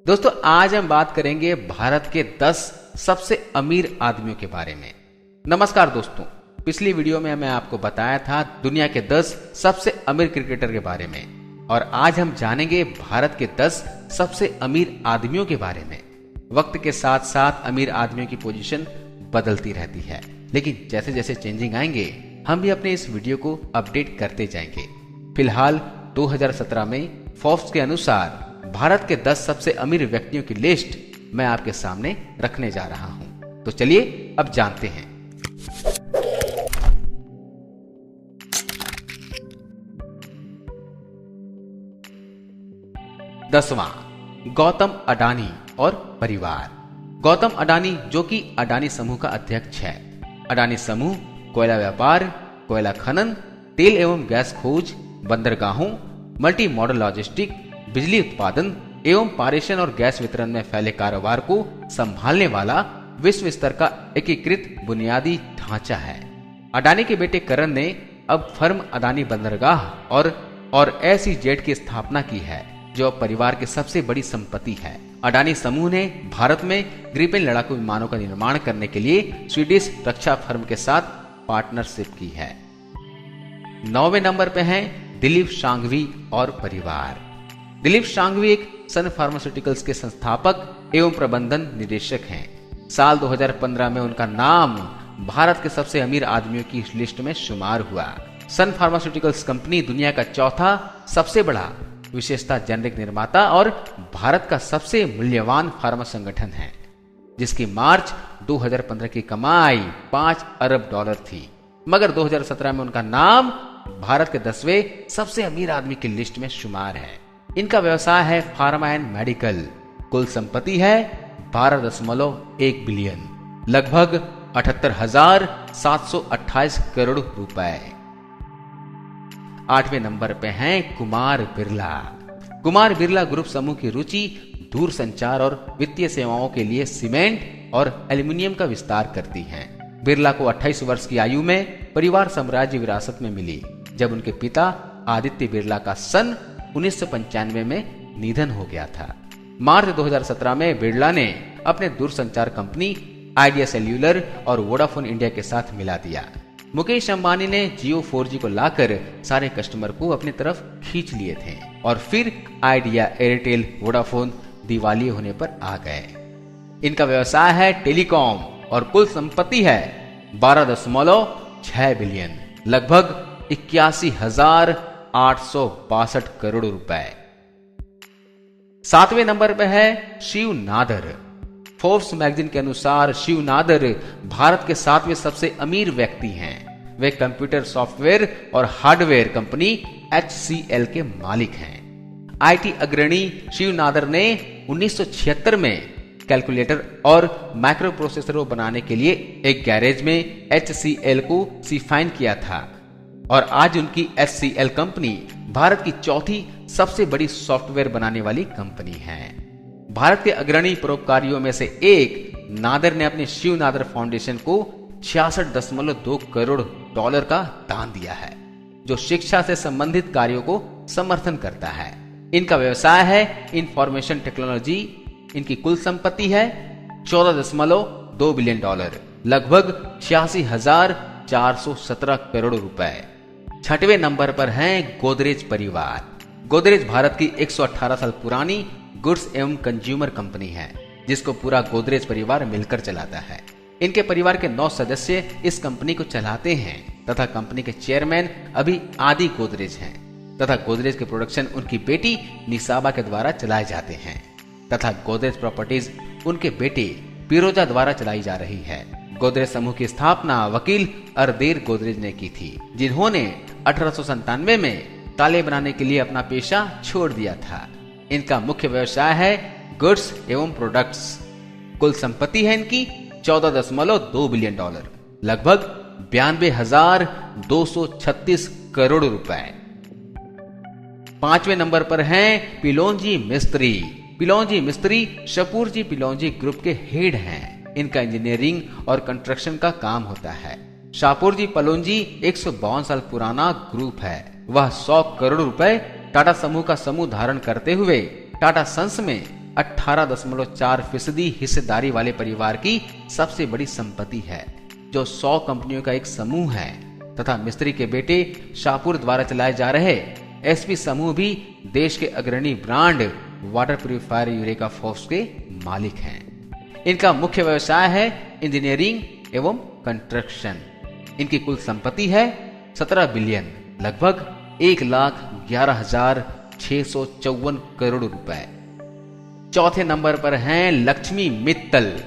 दोस्तों आज हम बात करेंगे भारत के 10 सबसे अमीर आदमियों के बारे में। नमस्कार दोस्तों, पिछली वीडियो में मैं आपको बताया था दुनिया के 10 सबसे अमीर क्रिकेटर के बारे में और आज हम जानेंगे भारत के 10 सबसे अमीर आदमियों के बारे में। वक्त के साथ साथ अमीर आदमियों की पोजीशन बदलती रहती है, लेकिन जैसे जैसे चेंजिंग आएंगे हम भी अपने इस वीडियो को अपडेट करते जाएंगे। फिलहाल 2017 में फोर्ब्स के अनुसार भारत के 10 सबसे अमीर व्यक्तियों की लिस्ट मैं आपके सामने रखने जा रहा हूं। तो चलिए अब जानते हैं। 10वां, गौतम अडानी और परिवार। गौतम अडानी जो कि अडानी समूह का अध्यक्ष है। अडानी समूह कोयला व्यापार, कोयला खनन, तेल एवं गैस खोज, बंदरगाहों, मल्टी मॉडल लॉजिस्टिक, बिजली उत्पादन एवं पारेषण और गैस वितरण में फैले कारोबार को संभालने वाला विश्व स्तर का एकीकृत बुनियादी ढांचा है। अडानी के बेटे करण ने अब फर्म अडानी बंदरगाह और SEZ की स्थापना की है, जो अब परिवार की सबसे बड़ी संपत्ति है। अडानी समूह ने भारत में ग्रिपेन लड़ाकू विमानों का निर्माण करने के लिए स्वीडिश रक्षा फर्म के साथ पार्टनरशिप की है। 9वें नंबर पे हैं दिलीप शांघवी और परिवार। दिलीप शांघवी एक सन फार्मास्यूटिकल्स के संस्थापक एवं प्रबंधन निदेशक हैं। साल 2015 में उनका नाम भारत के सबसे अमीर आदमियों की लिस्ट में शुमार हुआ। सन फार्मास्यूटिकल्स कंपनी दुनिया का चौथा सबसे बड़ा विशेषता जेनरिक निर्माता और भारत का सबसे मूल्यवान फार्मा संगठन है, जिसकी मार्च 2015 की कमाई $5 अरब थी। मगर 2017 में उनका नाम भारत के 10वें सबसे अमीर आदमी की लिस्ट में शुमार है। इनका व्यवसाय है फार्मा एंड मेडिकल। कुल संपत्ति है 12.1 बिलियन, लगभग 78,728 करोड़ रुपए। 8वें नंबर पे हैं कुमार बिरला। कुमार बिरला ग्रुप समूह की रुचि दूर संचार और वित्तीय सेवाओं के लिए सीमेंट और एल्यूमिनियम का विस्तार करती है। बिरला को 28 वर्ष की आयु में परिवार साम्राज्य विरासत में मिली, जब उनके पिता आदित्य बिरला का सन 1995 में निधन हो गया था। मार्च 2017 में बिरला ने अपने दूरसंचार कंपनी आइडिया सेल्यूलर और वोडाफोन इंडिया के साथ मिला दिया। मुकेश अंबानी ने जियो 4G को लाकर सारे कस्टमर को अपनी तरफ खींच लिए थे और फिर आइडिया, एयरटेल, वोडाफोन दिवालिया होने पर आ गए। इनका व्यवसाय है टेलीकॉम और कुल संपत्ति है 12.6 बिलियन, लगभग 81,862 करोड़ रुपए। 7वें नंबर पर है शिव नादर। फोर्ब्स मैगजीन के अनुसार शिव नादर भारत के 7वें सबसे अमीर व्यक्ति हैं। वे कंप्यूटर सॉफ्टवेयर और हार्डवेयर कंपनी HCL के मालिक हैं। IT अग्रणी शिव नादर ने 1976 में कैलकुलेटर और माइक्रो प्रोसेसरों बनाने के लिए एक गैरेज में HCL को सिफाइन किया था और आज उनकी HCL कंपनी भारत की चौथी सबसे बड़ी सॉफ्टवेयर बनाने वाली कंपनी है। भारत के अग्रणी परोपकारियों में से एक नादर ने अपने शिव नादर फाउंडेशन को $66.2 करोड़ का दान दिया है, जो शिक्षा से संबंधित कार्यों को समर्थन करता है। इनका व्यवसाय है इंफॉर्मेशन टेक्नोलॉजी। इनकी कुल संपत्ति है $14.2 बिलियन, लगभग 86,417 करोड़ रुपए। 6वें नंबर पर हैं गोदरेज परिवार। गोदरेज भारत की 118 साल पुरानी गुड्स एवं कंज्यूमर कंपनी है, जिसको पूरा गोदरेज परिवार मिलकर चलाता है। इनके परिवार के 9 सदस्य इस कंपनी को चलाते हैं तथा कंपनी के चेयरमैन अभी आदि गोदरेज हैं तथा गोदरेज के प्रोडक्शन उनकी बेटी निसाबा के द्वारा चलाए जाते हैं तथा गोदरेज प्रॉपर्टीज उनके बेटे पिरोजा द्वारा चलाई जा रही है। गोदरेज समूह की स्थापना वकील अरदेर गोदरेज ने की थी, जिन्होंने 1897 में ताले बनाने के लिए अपना पेशा छोड़ दिया था। इनका मुख्य व्यवसाय है गुड्स एवं प्रोडक्ट्स। कुल संपत्ति है इनकी $14.2 बिलियन, लगभग 92,236 करोड़ रुपए। 5वें नंबर पर हैं पिलोंजी मिस्त्री। पिलोंजी मिस्त्री शपूरजी पिलोंजी ग्रुप के हेड हैं। इनका इंजीनियरिंग और कंस्ट्रक्शन का काम होता है। शाहपुरजी पलोंजी 152 साल पुराना ग्रुप है। वह 100 करोड़ रुपए टाटा समूह का समूह धारण करते हुए टाटा सन्स में 18.4% हिस्सेदारी वाले परिवार की सबसे बड़ी संपत्ति है, जो 100 कंपनियों का एक समूह है तथा मिस्त्री के बेटे शाहपुर द्वारा चलाए जा रहे एसपी समूह भी देश के अग्रणी brand water purifier eureka Forbes के मालिक हैं। इनका मुख्य व्यवसाय है इंजीनियरिंग एवं कंस्ट्रक्शन। इनकी कुल संपत्ति है 17 बिलियन, लगभग 1,11,654 करोड़ रुपए। चौथे नंबर पर हैं लक्ष्मी मित्तल।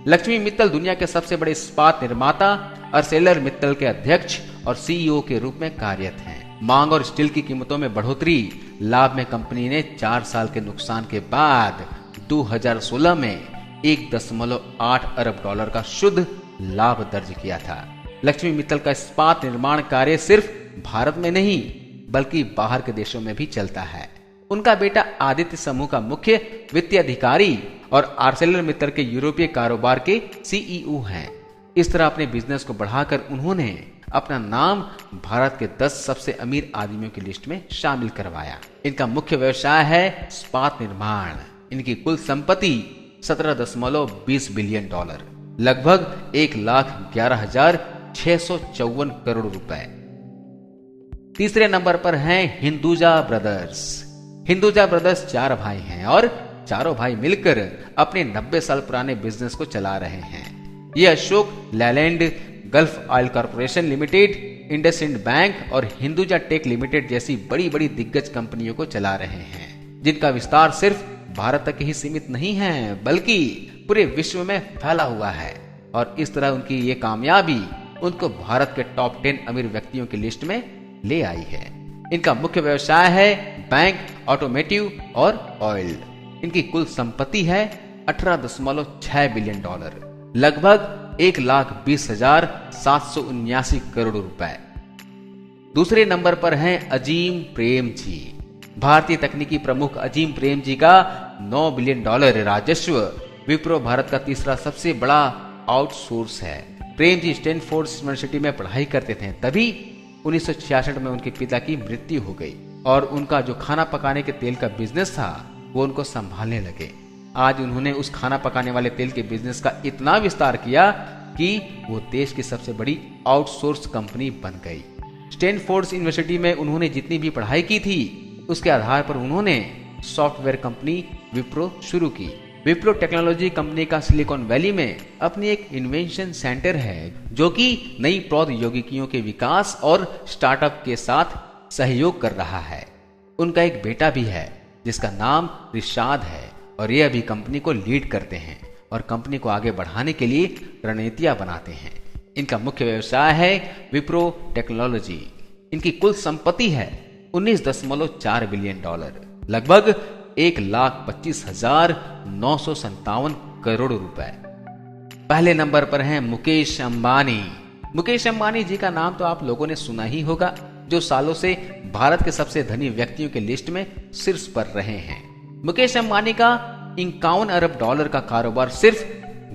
लक्ष्मी मित्तल दुनिया के सबसे बड़े इस्पात निर्माता आर्सेलर मित्तल के अध्यक्ष और सीईओ के रूप में कार्यरत हैं। मांग और स्टील की कीमतों में बढ़ोतरी, लाभ में कंपनी ने 4 साल के नुकसान के बाद 2016 में 1.8 अरब डॉलर का शुद्ध लाभ दर्ज किया था। लक्ष्मी मित्तल का इस्पात निर्माण कार्य सिर्फ भारत में नहीं बल्कि बाहर के देशों में भी चलता है। उनका बेटा आदित्य समूह का मुख्य वित्तीय अधिकारी और आर्सेलर मित्तल के यूरोपीय कारोबार के सीईओ हैं। इस तरह अपने बिजनेस को बढ़ाकर उन्होंने अपना नाम भारत के 10 सबसे अमीर आदमियों की लिस्ट में शामिल करवाया। इनका मुख्य व्यवसाय है इस्पात निर्माण। इनकी कुल संपत्ति 17.20 बिलियन डॉलर, लगभग 1,11,654 करोड़ रुपए। तीसरे नंबर पर हैं हिंदुजा ब्रदर्स। हिंदुजा ब्रदर्स 4 भाई हैं और चारों भाई मिलकर अपने 90 साल पुराने बिजनेस को चला रहे हैं। ये Ashok Leyland, Gulf Oil Corporation Limited, IndusInd bank और हिंदुजा टेक लिमिटेड जैसी बड़ी बड़ी दिग्गज कंपनियों को चला रहे हैं, जिनका विस्तार सिर्फ भारत तक ही सीमित नहीं है बल्कि पूरे विश्व में फैला हुआ है। और इस तरह उनकी ये कामयाबी उनको भारत के टॉप 10 अमीर व्यक्तियों की लिस्ट में ले आई है। इनका मुख्य व्यवसाय है बैंक, ऑटोमेटिव और ऑयल। इनकी कुल संपत्ति है 18.6 बिलियन डॉलर, लगभग 1,20,779 करोड़ रुपए। दूसरे नंबर पर हैं अजीम प्रेम जी। भारतीय तकनीकी प्रमुख अजीम प्रेम जी का 9 बिलियन डॉलर राजस्व विप्रो भारत का तीसरा सबसे बड़ा आउटसोर्स है। प्रेम जी स्टैनफोर्ड यूनिवर्सिटी में पढ़ाई करते थे, तभी 1966 में उनके पिता की मृत्यु हो गई और उनका जो खाना पकाने के तेल का बिजनेस था वो उनको संभालने लगे। आज उन्होंने उस खाना पकाने वाले तेल के बिजनेस का इतना विस्तार किया कि वो देश की सबसे बड़ी आउटसोर्स कंपनी बन गई। स्टैनफोर्ड यूनिवर्सिटी में उन्होंने जितनी भी पढ़ाई की थी उसके आधार पर उन्होंने सॉफ्टवेयर कंपनी विप्रो शुरू की। विप्रो टेक्नोलॉजी कंपनी का सिलिकॉन वैली में अपनी एक इन्वेंशन सेंटर है जो कि नई प्रौद्योगिकियों के विकास और स्टार्टअप के साथ सहयोग कर रहा है। उनका एक बेटा भी है जिसका नाम रिशाद है और ये अभी कंपनी को लीड करते हैं और कंपनी को आगे बढ़ाने के लिए रणनीतियां बनाते हैं। इनका मुख्य व्यवसाय है विप्रो टेक्नोलॉजी। इनकी कुल संपत्ति है 19.4 बिलियन डॉलर, लगभग 1,25,957 करोड़ रुपए। पहले नंबर पर हैं मुकेश अंबानी। मुकेश अंबानी जी का नाम तो आप लोगों ने सुना ही होगा, जो सालों से भारत के सबसे धनी व्यक्तियों के लिस्ट में शीर्ष पर रहे हैं। मुकेश अंबानी का 51 अरब डॉलर का कारोबार सिर्फ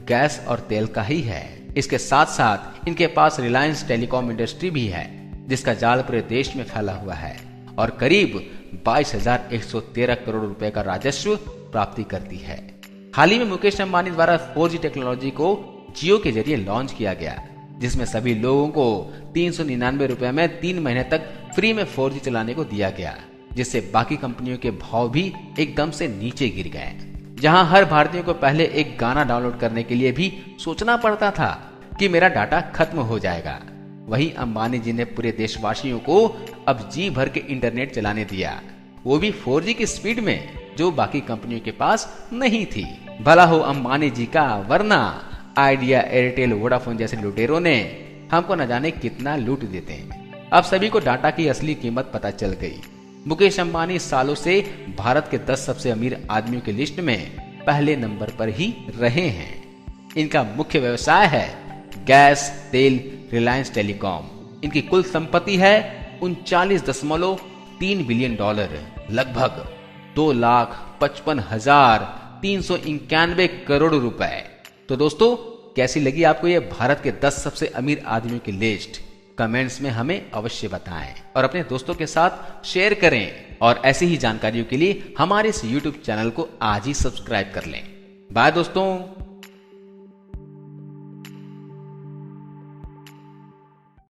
गैस और तेल का ही है। इसके साथ साथ इनके पास रिलायंस टेलीकॉम इंडस्ट्री भी है जिसका जाल पूरे देश में फैला हुआ है और करीब 22,113 करोड़ रुपए का राजस्व प्राप्ति करती है। हाल ही में मुकेश अंबानी द्वारा 4G टेक्नोलॉजी को जियो के जरिए लॉन्च किया गया, जिसमें सभी लोगों को 399 रुपए में 3 महीने तक फ्री में 4G चलाने को दिया गया, जिससे बाकी कंपनियों के भाव भी एकदम से नीचे गिर गए। जहां हर भारतीय को पहले एक गाना डाउनलोड करने के लिए भी सोचना पड़ता था कि मेरा डाटा खत्म हो जाएगा, वहीं अंबानी जी ने पूरे देशवासियों को अब जी भर के इंटरनेट चलाने दिया, वो भी 4G की स्पीड में जो बाकी कंपनियों के पास नहीं थी। भला हो अंबानी जी का, वरना आइडिया, एयरटेल, वोडाफोन जैसे लुटेरों ने हमको न जाने कितना लूट देते हैं। अब सभी को डाटा की असली कीमत पता चल गई। मुकेश अंबानी सालों से भारत के 10 सबसे अमीर आदमियों की लिस्ट में पहले नंबर पर ही रहे हैं। इनका मुख्य व्यवसाय है गैस, तेल, रिलायंस टेलीकॉम। इनकी कुल संपत्ति है 39.3 बिलियन डॉलर, लगभग 2,55,391 करोड़ रुपए। तो दोस्तों, कैसी लगी आपको ये भारत के 10 सबसे अमीर आदमियों की लिस्ट? कमेंट्स में हमें अवश्य बताएं और अपने दोस्तों के साथ शेयर करें। और ऐसी ही जानकारियों के लिए हमारे इस YouTube चैनल को आज ही सब्सक्राइब कर लें। बाय दोस्तों।